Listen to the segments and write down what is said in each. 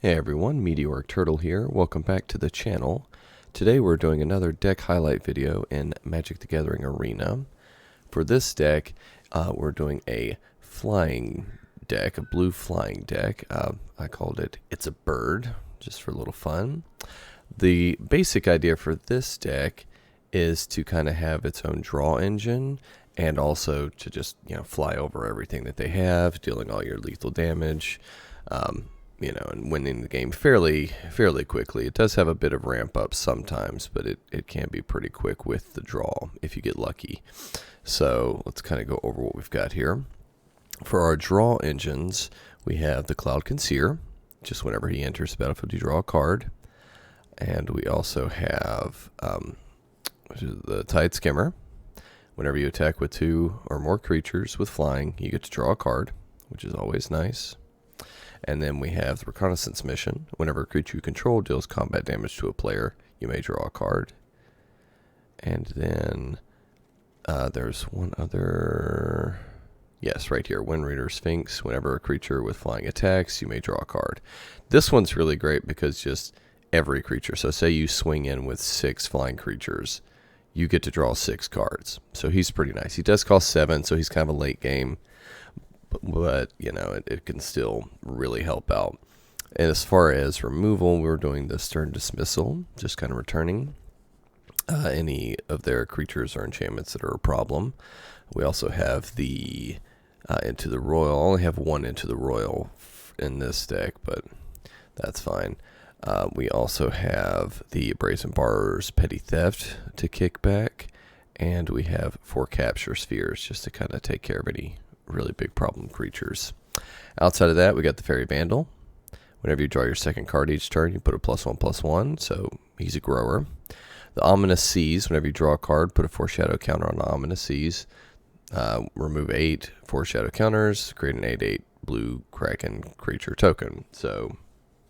Hey everyone, Meteoric Turtle here. Welcome back to the channel. Today we're doing another deck highlight video in Magic the Gathering Arena. For this deck, we're doing a flying deck, a blue flying deck. I called it It's a Bird, just for a little fun. The basic idea for this deck is to kind of have its own draw engine and also to just, fly over everything that they have, dealing all your lethal damage. And winning the game fairly quickly. It does have a bit of ramp up sometimes, but it can be pretty quick with the draw if you get lucky. So let's kind of go over what we've got here. For our draw engines, we have the Cloudkin Seer. Just whenever he enters the battlefield, you draw a card. And we also have the Tide Skimmer. Whenever you attack with 2 or more creatures with flying, you get to draw a card, which is always nice. And then we have the Reconnaissance MIssion. Whenever a creature you control deals combat damage to a player, you may draw a card. And then there's one other... Yes, right here, Windreader Sphinx. Whenever a creature with flying attacks, you may draw a card. This one's really great because just every creature. So say you swing in with 6 flying creatures, you get to draw 6 cards. So he's pretty nice. He does cost 7, so he's kind of a late game. But it can still really help out. And as far as removal, we're doing the Stern Dismissal, just kind of returning any of their creatures or enchantments that are a problem. We also have the Into the Roil. I only have 1 Into the Roil in this deck, but that's fine. We also have the Brazen Borrower's Petty Theft to kick back, and we have 4 Capture Spheres just to kind of take care of any really big problem creatures. Outside of that, we got the Faerie Vandal. Whenever you draw your second card each turn, you put a +1/+1, so he's a grower. The Ominous Seas. Whenever you draw a card, put a Foreshadow counter on the Ominous Seas. Remove 8 Foreshadow counters, create an 8/8 blue Kraken creature token. So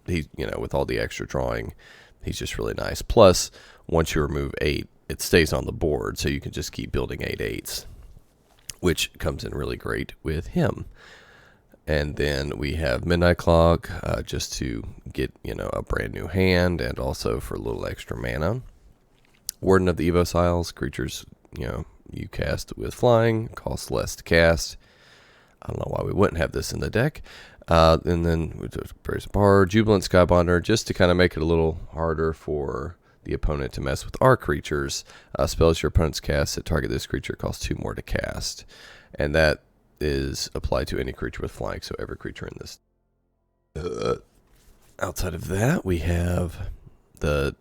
he, with all the extra drawing, he's just really nice. Plus, once you remove 8, it stays on the board, so you can just keep building 8/8s. Which comes in really great with him. And then we have Midnight Clock, just to get, a brand new hand, and also for a little extra mana. Warden of the Evos Isles, creatures, you cast with flying, costs less to cast. I don't know why we wouldn't have this in the deck. And then we do Brazen Borrower, Jubilant Skybonder, just to kind of make it a little harder for the opponent to mess with our creatures. Spells your opponent's cast that target this creature cost 2 more to cast, and that is applied to any creature with flying, so every creature in this. Outside of that, we have the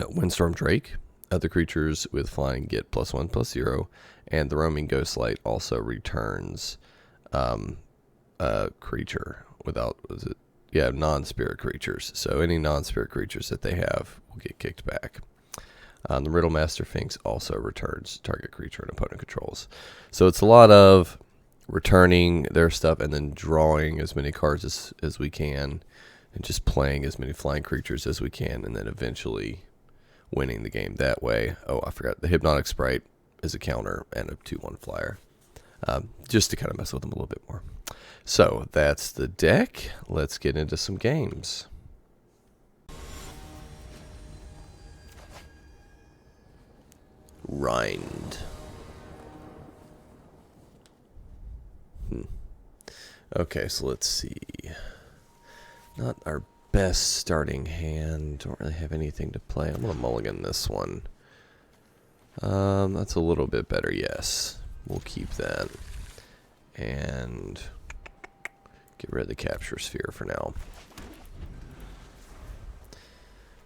Windstorm Drake. Other creatures with flying get +1/+0, and the Roaming Ghostlight also returns a creature without, non-spirit creatures. So any non-spirit creatures that they have will get kicked back. The Riddlemaster Sphinx also returns target creature and opponent controls. So it's a lot of returning their stuff and then drawing as many cards as we can, and just playing as many flying creatures as we can, and then eventually winning the game that way. Oh, I forgot. The Hypnotic Sprite is a counter and a 2/1 flyer. Just to kind of mess with them a little bit more. So that's the deck. Let's get into some games. Rind. Okay, so let's see. Not our best starting hand. Don't really have anything to play. I'm going to mulligan this one. That's a little bit better, yes. We'll keep that. And get rid of the Capture Sphere for now.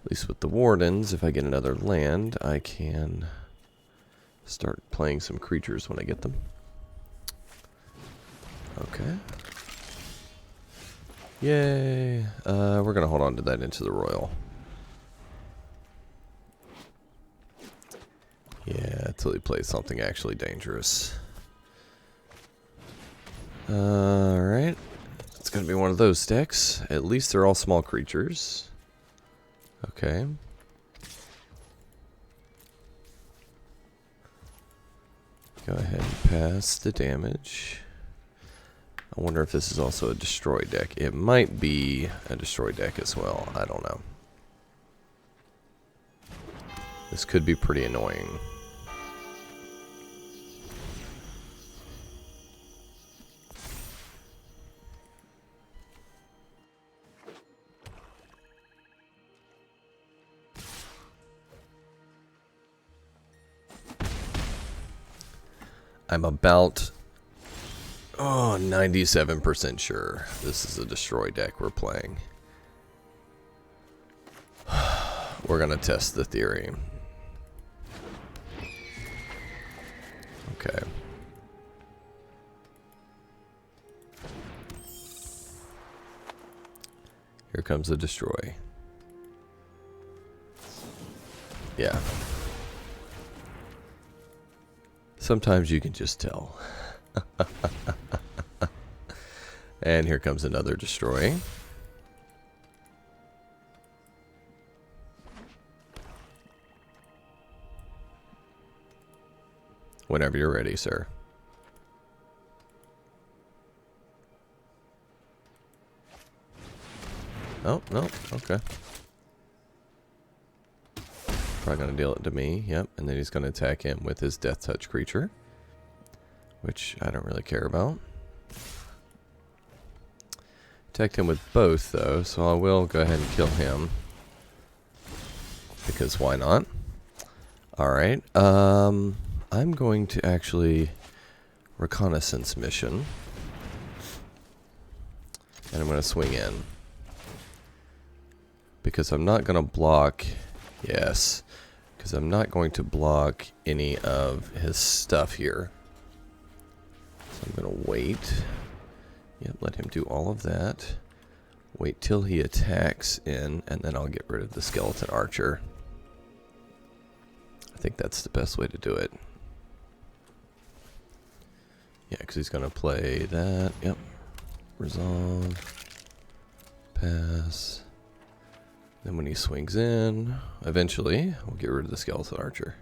At least with the Wardens, if I get another land, I can start playing some creatures when I get them. Okay. Yay. We're going to hold on to that Into the Roil. Yeah, until he plays something actually dangerous. Alright. It's going to be one of those decks. At least they're all small creatures. Okay. Go ahead and pass the damage. I wonder if this is also a destroy deck. It might be a destroy deck as well. I don't know. This could be pretty annoying. I'm about 97% sure this is a destroy deck we're playing. We're gonna test the theory. Okay. Here comes the destroy. Yeah. Sometimes you can just tell. And here comes another destroy. Whenever you're ready, sir. Oh, no, okay. Probably gonna deal it to me, yep, and then he's gonna attack him with his Death Touch creature, which I don't really care about. Attacked him with both, though, so I will go ahead and kill him. Because why not? Alright, I'm going to actually Reconnaissance MIssion. And I'm going to swing in. Because I'm not going to block... Yes. Because I'm not going to block any of his stuff here. So I'm going to wait. Yep, let him do all of that. Wait till he attacks in, and then I'll get rid of the Skeleton Archer. I think that's the best way to do it. Yeah, because he's going to play that. Yep. Resolve. Pass. Then when he swings in, eventually, we'll get rid of the Skeleton Archer.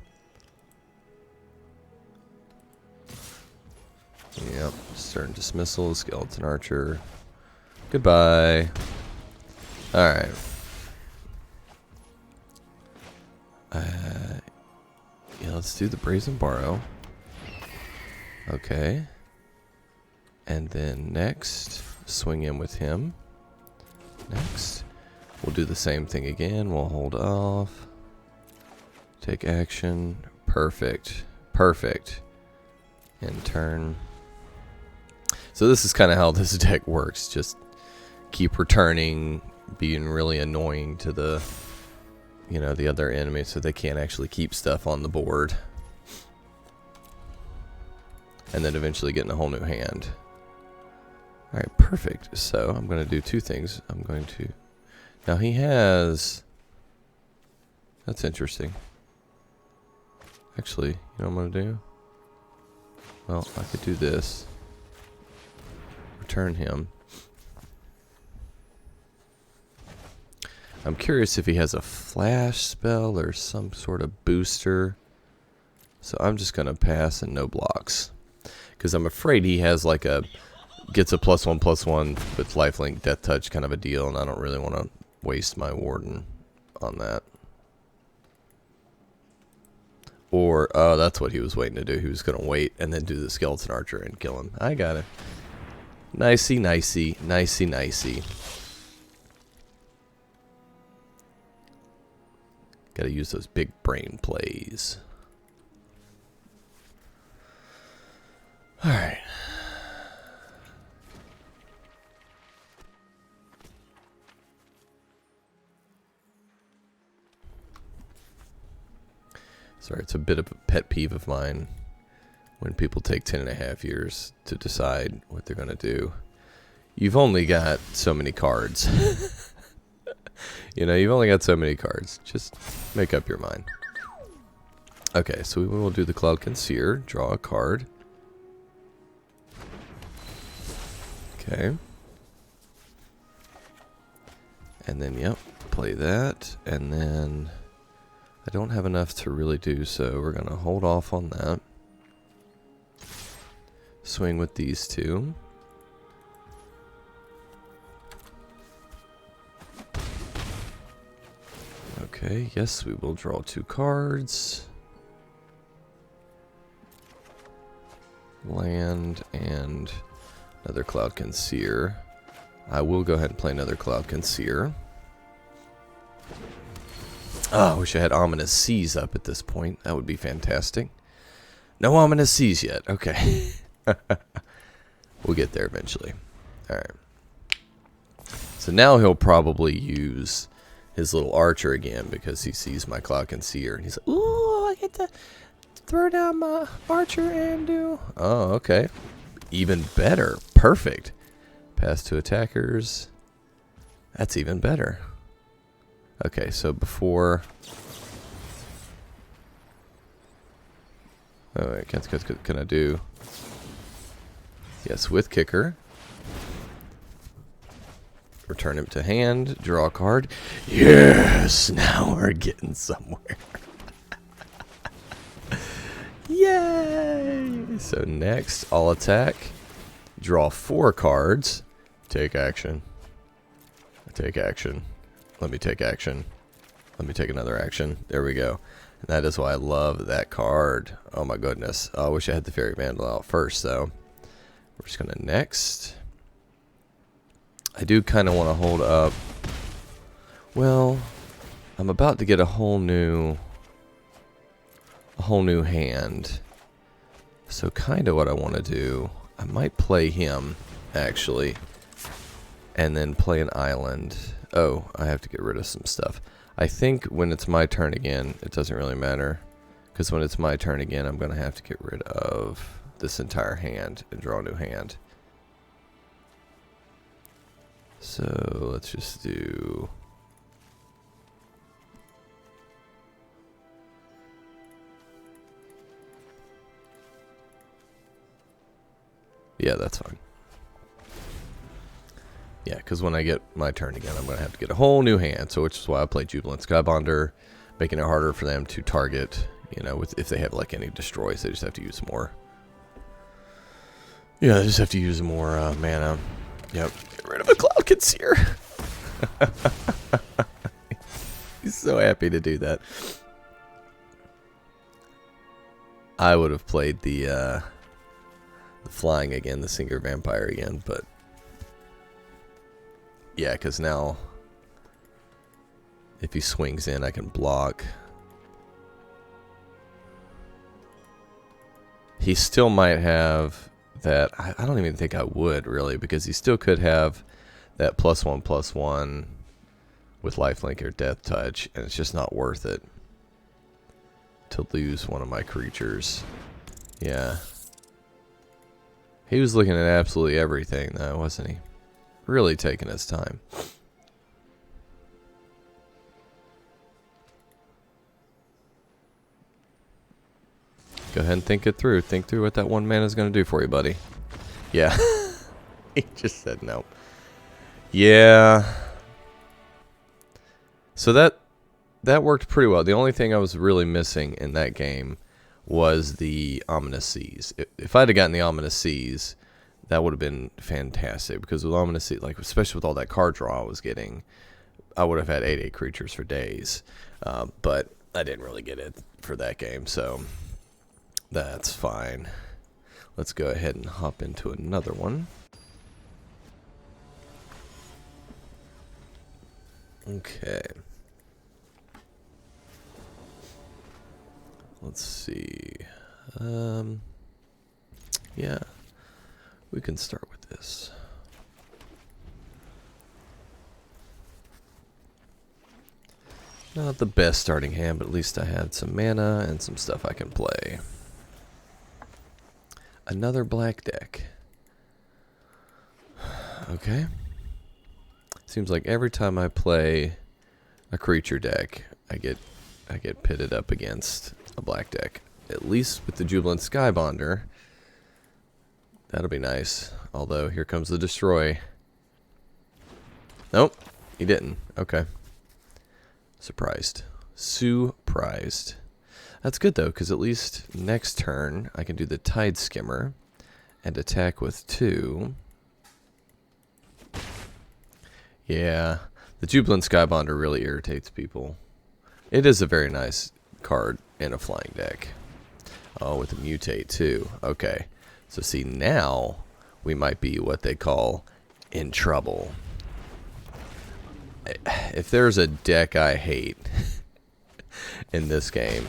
Yep. Stern Dismissal, Skeleton Archer. Goodbye. Alright. Yeah, let's do the Brazen Borrow. Okay. And then next, swing in with him. Next. We'll do the same thing again. We'll hold off. Take action. Perfect. Perfect. And turn. So this is kind of how this deck works. Just keep returning, being really annoying to the, you know, the other enemies so they can't actually keep stuff on the board. And then eventually getting a whole new hand. Alright, perfect. So I'm going to do two things. I'm going to... Now he has... That's interesting. Actually, you know what I'm going to do? Well, I could do this. Return him. I'm curious if he has a flash spell or some sort of booster. So I'm just going to pass and no blocks. Because I'm afraid he has like a... Gets a +1/+1 with lifelink, death touch kind of a deal. And I don't really want to waste my Warden on that. Or, oh, that's what he was waiting to do. He was going to wait and then do the Skeleton Archer and kill him. I got it. Nicey, nicey, nicey, nicey. Gotta use those big brain plays. Alright. Sorry, it's a bit of a pet peeve of mine when people take 10.5 years to decide what they're going to do. You've only got so many cards. You know, you've only got so many cards. Just make up your mind. Okay, so we will do the Cloudkin Seer. Draw a card. Okay. And then, yep, play that. And then I don't have enough to really do, so we're going to hold off on that. Swing with these two. Okay, yes, we will draw 2 cards. Land and another Cloudkin Seer. I will go ahead and play another Cloudkin Seer. Oh, I wish I had Ominous Seas up at this point. That would be fantastic. No Ominous Seas yet. Okay. We'll get there eventually. Alright. So now he'll probably use his little archer again because he sees my Cloudkin Seer. And he's like, ooh, I get to throw down my archer and do... Oh, okay. Even better. Perfect. Pass to attackers. That's even better. Okay, so before... Oh, wait, can I do... Yes, with kicker. Return him to hand. Draw a card. Yes! Now we're getting somewhere. Yay! So next, I'll attack. Draw 4 cards. Take action. Take action. Let me take action. Let me take another action. There we go. And that is why I love that card. Oh my goodness. Oh, I wish I had the Faerie Vandal out first, though. We're just going to next. I do kind of want to hold up. Well, I'm about to get a whole new hand. So kind of what I want to do, I might play him, actually. And then play an island. Oh, I have to get rid of some stuff. I think when it's my turn again, it doesn't really matter. Because when it's my turn again, I'm going to have to get rid of this entire hand and draw a new hand. So let's just do... Yeah, that's fine. Yeah, because when I get my turn again, I'm going to have to get a whole new hand. So which is why I play Jubilant Skybonder, making it harder for them to target, you know, if they have like any destroys, they just have to use more. Yeah, they just have to use more mana. Yep. Get rid of a Cloudkin Seer. He's so happy to do that. I would have played the flying again, the Singer Vampire again, but yeah, because now if he swings in, I can block. He still might have that. I don't even think I would, really, because he still could have that +1/+1 with lifelink or death touch, and it's just not worth it to lose one of my creatures. Yeah. He was looking at absolutely everything, though, wasn't he? Really taking his time. Go ahead and think it through. Think through what that 1 mana is going to do for you, buddy. Yeah. He just said no. Yeah. So that worked pretty well. The only thing I was really missing in that game was the Ominous Seas. If I'd have gotten the Ominous Seas, that would have been fantastic, because with Ominous Seas, like especially with all that card draw I was getting, I would have had 8/8 creatures for days. But I didn't really get it for that game, so that's fine. Let's go ahead and hop into another one. Okay. Let's see. Yeah. We can start with this. Not the best starting hand, but at least I had some mana and some stuff I can play. Another black deck. Okay. Seems like every time I play a creature deck, I get pitted up against a black deck. At least with the Jubilant Skybonder. That'll be nice. Although, here comes the destroy. Nope, he didn't. Okay. Surprised. Surprised. That's good, though, because at least next turn, I can do the Tide Skimmer and attack with 2. Yeah, the Jubilant Skybonder really irritates people. It is a very nice card in a flying deck. Oh, with a mutate too. Okay. So see, now we might be what they call in trouble. If there's a deck I hate in this game,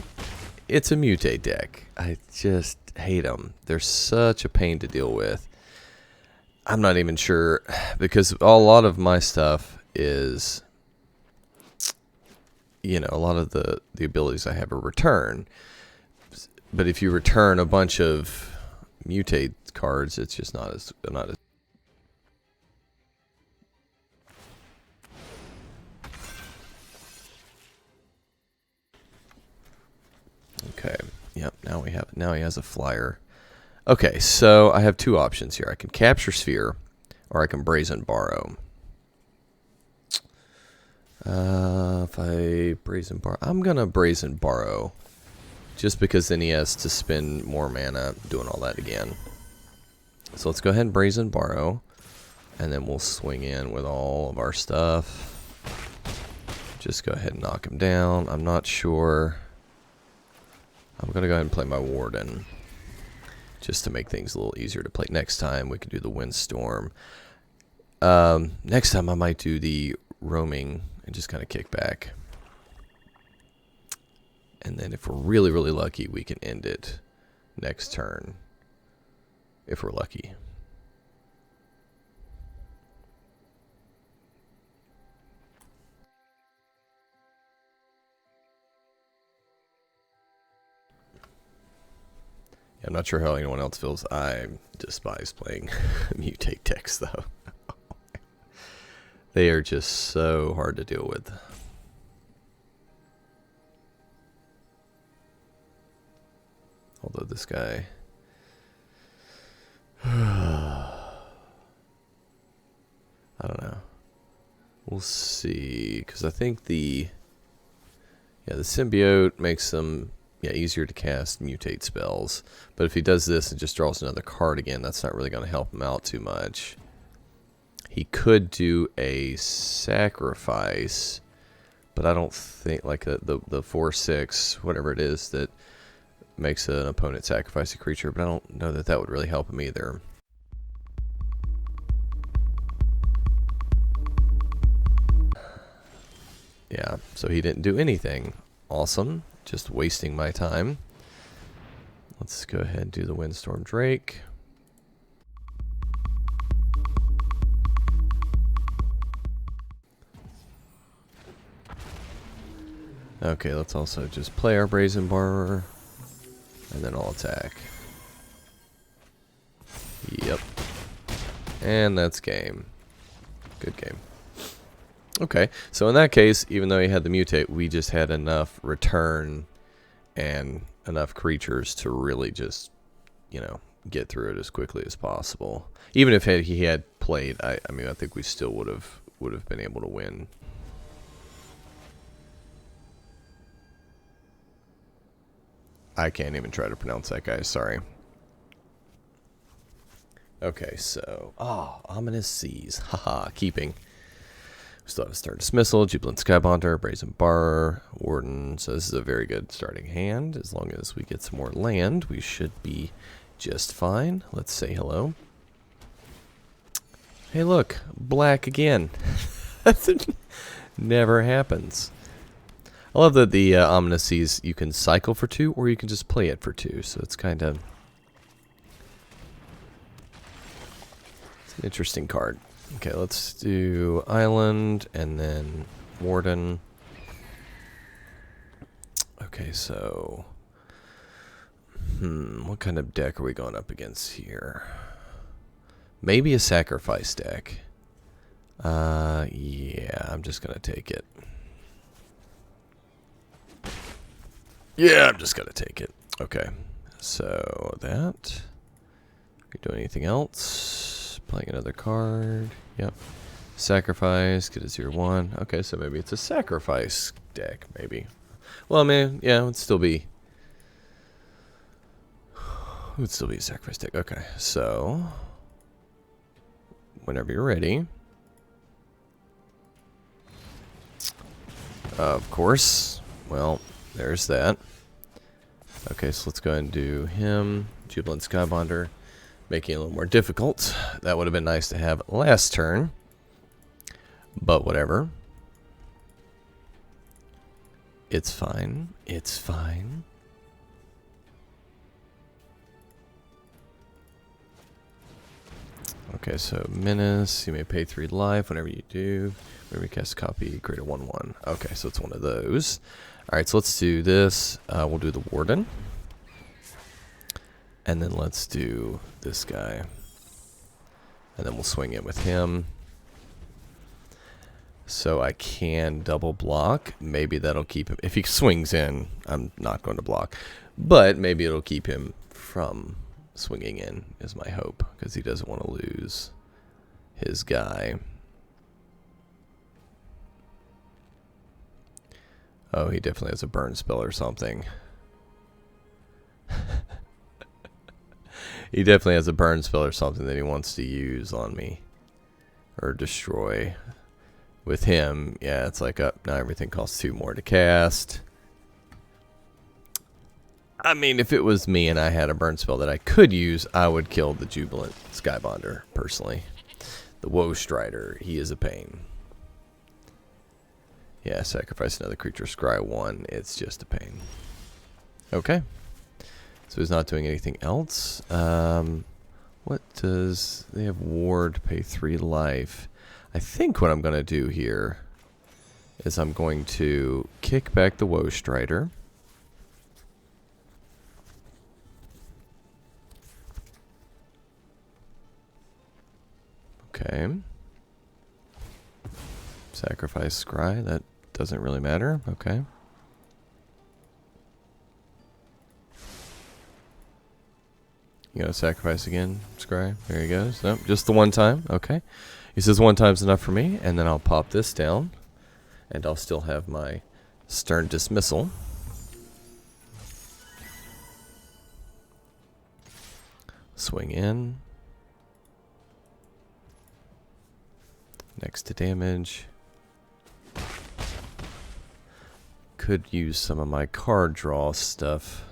it's a mutate deck. I just hate them. They're such a pain to deal with. I'm not even sure, because a lot of my stuff is, you know, a lot of the abilities I have are return. But if you return a bunch of mutate cards, it's just not as Okay. Yep, now he has a flyer. Okay, so I have two options here. I can capture Sphere, or I can Brazen Borrow. If I Brazen Borrow, I'm gonna Brazen Borrow, just because then he has to spend more mana doing all that again. So let's go ahead and Brazen Borrow, and then we'll swing in with all of our stuff. Just go ahead and knock him down. I'm not sure. I'm gonna go ahead and play my Warden, just to make things a little easier to play. Next time we can do the Windstorm. Next time I might do the Roaming and just kind of kick back. And then if we're really, really lucky, we can end it next turn. If we're lucky. I'm not sure how anyone else feels. I despise playing mutate decks, though. They are just so hard to deal with. Although this guy... I don't know. We'll see. Because I think the symbiote makes them... easier to cast mutate spells. But if he does this and just draws another card again, that's not really going to help him out too much. He could do a sacrifice, but I don't think, like the 4/6, whatever it is, that makes an opponent sacrifice a creature, but I don't know that that would really help him either. Yeah, so he didn't do anything. Awesome. Just wasting my time. Let's go ahead and do the Windstorm Drake. Okay, let's also just play our Brazen Borrower, and then I'll attack. Yep. And that's game. Good game. Okay, so in that case, even though he had the mutate, we just had enough return and enough creatures to really just, you know, get through it as quickly as possible. Even if he had played, I mean, I think we still would have been able to win. I can't even try to pronounce that guy, sorry. Okay, so, Ominous Seas, haha, keeping. We still have a Stern Dismissal, Jubilant Skybonder, Brazen Borrower, Warden. So this is a very good starting hand. As long as we get some more land, we should be just fine. Let's say hello. Hey, look, black again. That never happens. I love that the Ominous Seas, you can cycle for 2, or you can just play it for 2. So it's kind of... it's an interesting card. Okay, let's do Island, and then Warden. Okay, so... what kind of deck are we going up against here? Maybe a sacrifice deck. Yeah, I'm just gonna take it. Yeah, I'm just gonna take it. Okay, so that. Are you doing anything else? Playing another card. Yep. Sacrifice, get a 0/1. Okay, so maybe it's a sacrifice deck, maybe. Well, I mean, yeah, it would still be... it would still be a sacrifice deck. Okay, so... whenever you're ready. Of course. well, there's that. Okay, so let's go ahead and do him. Jubilant Skybonder, making it a little more difficult. That would have been nice to have last turn, but whatever. It's fine. It's fine. Okay, so Menace, you may pay 3 life whenever you do. Whenever you cast a copy, create a 1/1. Okay, so it's one of those. Alright, so let's do this. We'll do the Warden. And then let's do this guy. And then we'll swing in with him. So I can double block. Maybe that'll keep him. If he swings in, I'm not going to block. But maybe it'll keep him from swinging in, is my hope. Because he doesn't want to lose his guy. Oh, he definitely has a burn spell or something. He definitely has a burn spell or something that he wants to use on me. Or destroy. With him, yeah, it's like, now everything costs 2 more to cast. I mean, if it was me and I had a burn spell that I could use, I would kill the Jubilant Skybonder, personally. The Woe Strider, he is a pain. Yeah, sacrifice another creature, scry 1, it's just a pain. Okay. So he's not doing anything else. What does... They have Ward, pay 3 life. I think what I'm going to do here is I'm going to kick back the Woe Strider. Okay. Sacrifice Scry, that doesn't really matter. Okay. You gotta sacrifice again, Scry. There he goes. Nope, just the one time. Okay. He says 1 time's enough for me, and then I'll pop this down, and I'll still have my Stern Dismissal. Swing in. Next to damage. Could use some of my card draw stuff.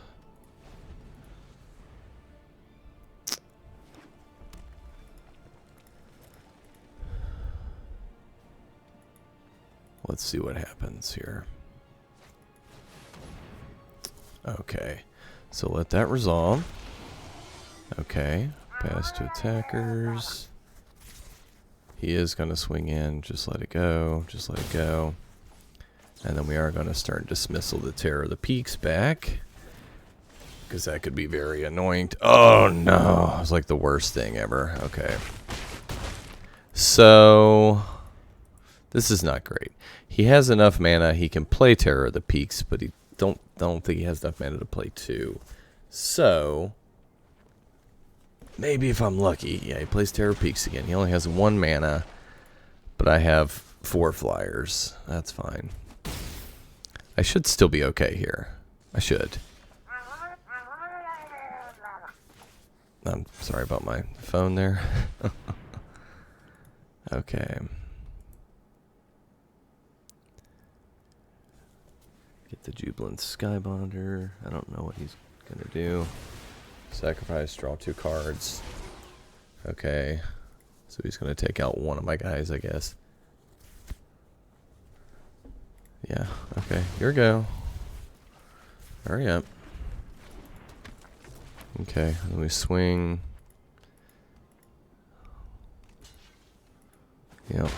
Let's see what happens here. Okay, so let that resolve. Okay, pass to attackers. He is going to swing in. Just let it go. Just let it go. And then we are going to start Dismissal the Terror of the Peaks back. Because that could be very annoying. Oh no, it's like the worst thing ever. Okay. So... this is not great. He has enough mana. He can play Terror of the Peaks, but he don't think he has enough mana to play 2. So maybe if I'm lucky, yeah, he plays Terror of Peaks again. He only has 1 mana, but I have 4 flyers. That's fine. I should still be okay here. I should. I'm sorry about my phone there. Okay. The Jubilant Skybonder. I don't know what he's gonna do. Sacrifice, draw 2 cards. Okay. So he's gonna take out one of my guys, I guess. Yeah, okay. Here we go. Hurry up. Okay, let me swing. Yep.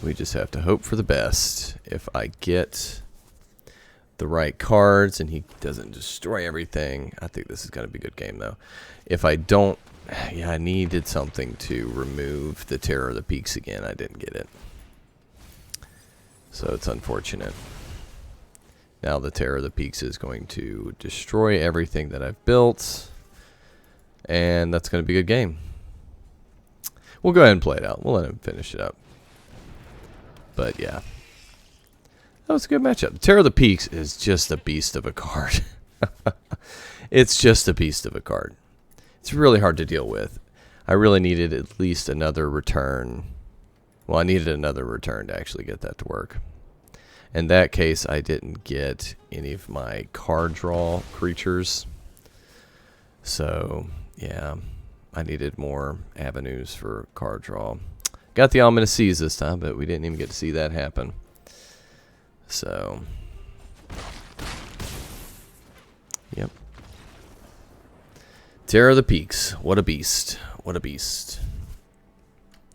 We just have to hope for the best. If I get the right cards and he doesn't destroy everything, I think this is going to be a good game, though. If I don't, yeah, I needed something to remove the Terror of the Peaks again. I didn't get it. So it's unfortunate. Now the Terror of the Peaks is going to destroy everything that I've built. And that's going to be a good game. We'll go ahead and play it out. We'll let him finish it up. But yeah, that was a good matchup. Terror of the Peaks is just a beast of a card. It's just a beast of a card. It's really hard to deal with. I really needed at least another return. Well, I needed another return to actually get that to work. In that case, I didn't get any of my card draw creatures. So, yeah, I needed more avenues for card draw. Got the Ominous Seas this time, but we didn't even get to see that happen. So, yep. Terror of the Peaks. What a beast. What a beast.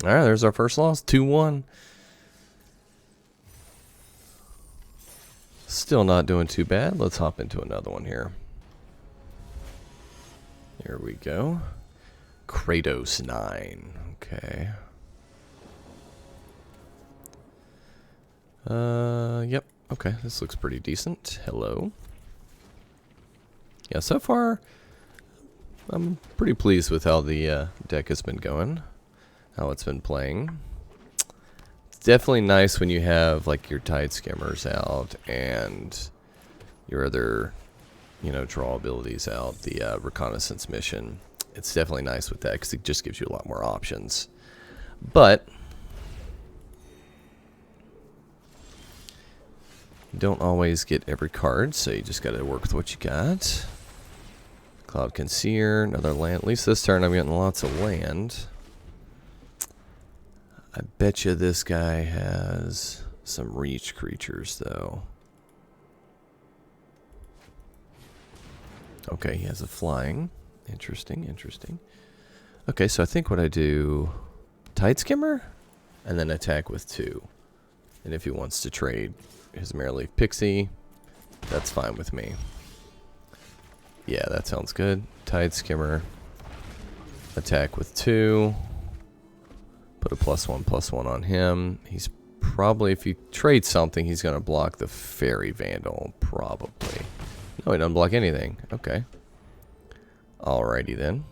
Alright, there's our first loss. 2-1. Still not doing too bad. Let's hop into another one here. Here we go. Kratos 9. Okay. Yep. Okay, this looks pretty decent. Hello. Yeah, so far, I'm pretty pleased with how the deck has been going. How it's been playing. It's definitely nice when you have, like, your Tide Skimmers out and your other, you know, draw abilities out. The Reconnaissance MIssion. It's definitely nice with that because it just gives you a lot more options. But you don't always get every card, so you just got to work with what you got. Cloudkin Seer, another land. At least this turn I'm getting lots of land. I bet you this guy has some reach creatures, though. Okay, he has a flying. Interesting, interesting. Okay, so I think what I do, Tide Skimmer, and then attack with 2. And if he wants to trade his Mereleaf Pixie, that's fine with me. Yeah, that sounds good. Tide Skimmer, attack with 2. Put a +1/+1 on him. He's probably, if he trades something, he's going to block the Faerie Vandal, probably. No, he doesn't block anything. Okay. Alrighty then.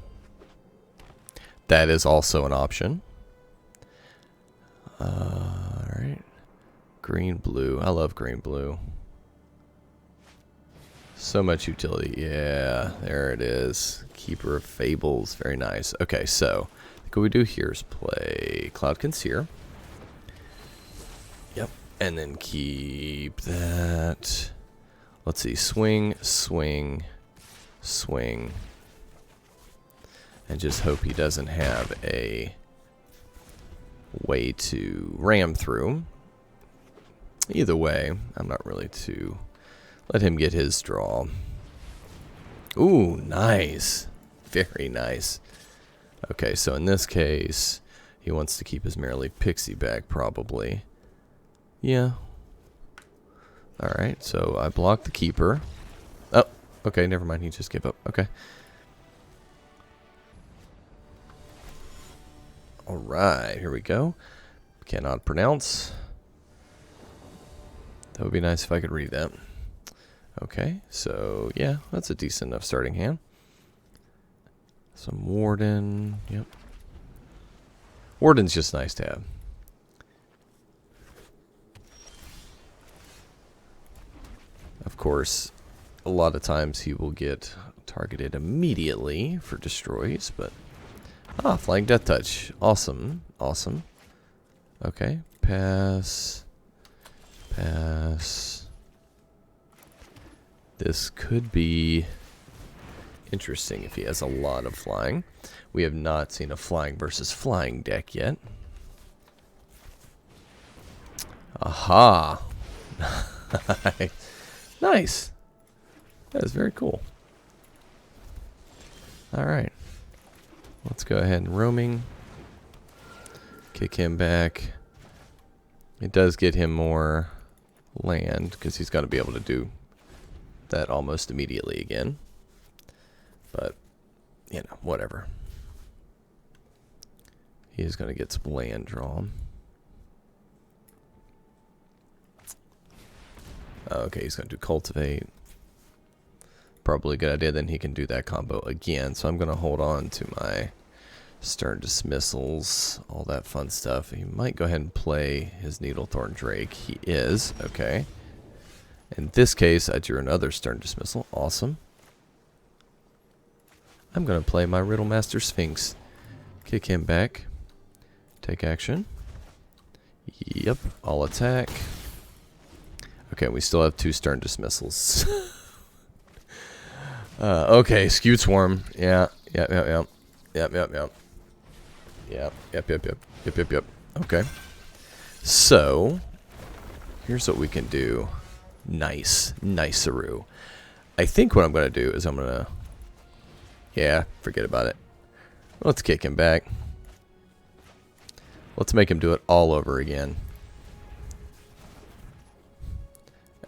That is also an option. Alright. Green, blue. I love green, blue. So much utility. Yeah, there it is. Keeper of Fables. Very nice. Okay, so what we do here is play Cloudkin Seer. Yep. And then keep that. Let's see. Swing, swing, swing. And just hope he doesn't have a way to ram through. Either way, I'm not really too... Let him get his draw. Ooh, nice. Very nice. Okay, so in this case, he wants to keep his Mereleaf Pixie back, probably. Yeah. Alright, so I block the keeper. Oh, okay, never mind, he just gave up. Okay. Alright, here we go. Cannot pronounce. That would be nice if I could read that. Okay, so yeah, that's a decent enough starting hand. Some Warden, yep. Warden's just nice to have. Of course, a lot of times he will get targeted immediately for destroys, but... Ah, Flying Death Touch. Awesome, awesome. Okay, pass. Pass. This could be interesting if he has a lot of flying. We have not seen a flying versus flying deck yet. Aha! Nice! That is very cool. Alright. Let's go ahead and roaming. Kick him back. It does get him more land because he's got to be able to do that almost immediately again. But, you know, whatever. He is going to get some land drawn. Okay, he's going to do Cultivate. Probably a good idea. Then he can do that combo again. So I'm going to hold on to my Stern Dismissals, all that fun stuff. He might go ahead and play his Needlethorn Drake. He is. Okay. In this case, I drew another Stern Dismissal. Awesome. I'm going to play my Riddlemaster Sphinx. Kick him back. Take action. Yep. I'll attack. Okay, we still have 2 Stern Dismissals. Okay, Skewed Swarm. Yeah. Yep. Okay. So, here's what we can do. Nice-aroo. I think what I'm going to do is I'm going to... Yeah, forget about it. Let's kick him back. Let's make him do it all over again.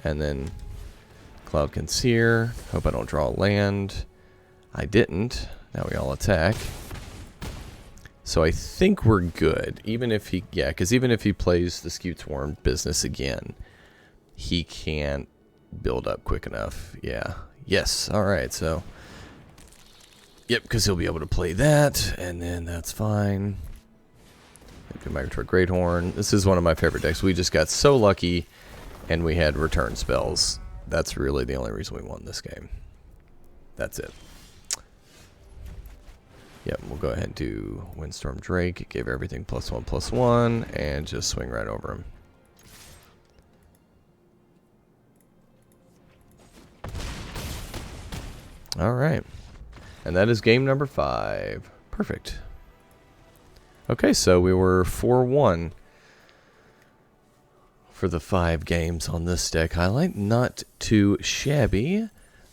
And then Cloudkin Seer. Hope I don't draw land. I didn't. Now we all attack. So I think we're good. Even if he... Yeah, because even if he plays the Skewed Swarm business again, he can't build up quick enough. Yeah. Yes. Alright, so... Yep, because he'll be able to play that, and then that's fine. Migratory Greathorn. This is one of my favorite decks. We just got so lucky, and we had return spells. That's really the only reason we won this game. That's it. Yep, we'll go ahead and do Windstorm Drake. Give everything +1/+1, and just swing right over him. Alright. And that is game number 5. Perfect. Okay, so we were 4-1 for the 5 games on this deck highlight. Not too shabby.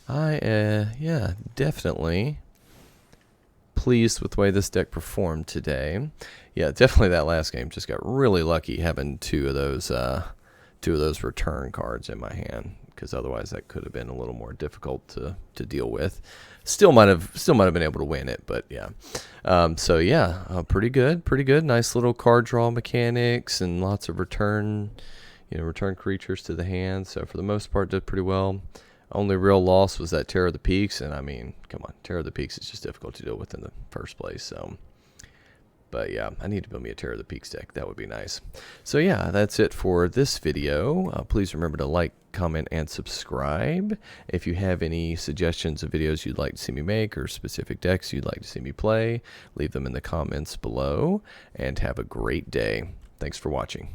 Yeah, definitely pleased with the way this deck performed today. Yeah, definitely that last game just got really lucky having two of those return cards in my hand, because otherwise that could have been a little more difficult to deal with. Still might have been able to win it, but yeah. So yeah, pretty good. Nice little card draw mechanics and lots of return creatures to the hand. So for the most part, did pretty well. Only real loss was that Terror of the Peaks, and I mean, come on, Terror of the Peaks is just difficult to deal with in the first place. So, but yeah, I need to build me a Terror of the Peaks deck. That would be nice. So yeah, that's it for this video. Please remember to like, comment, and subscribe. If you have any suggestions of videos you'd like to see me make or specific decks you'd like to see me play, leave them in the comments below, and have a great day. Thanks for watching.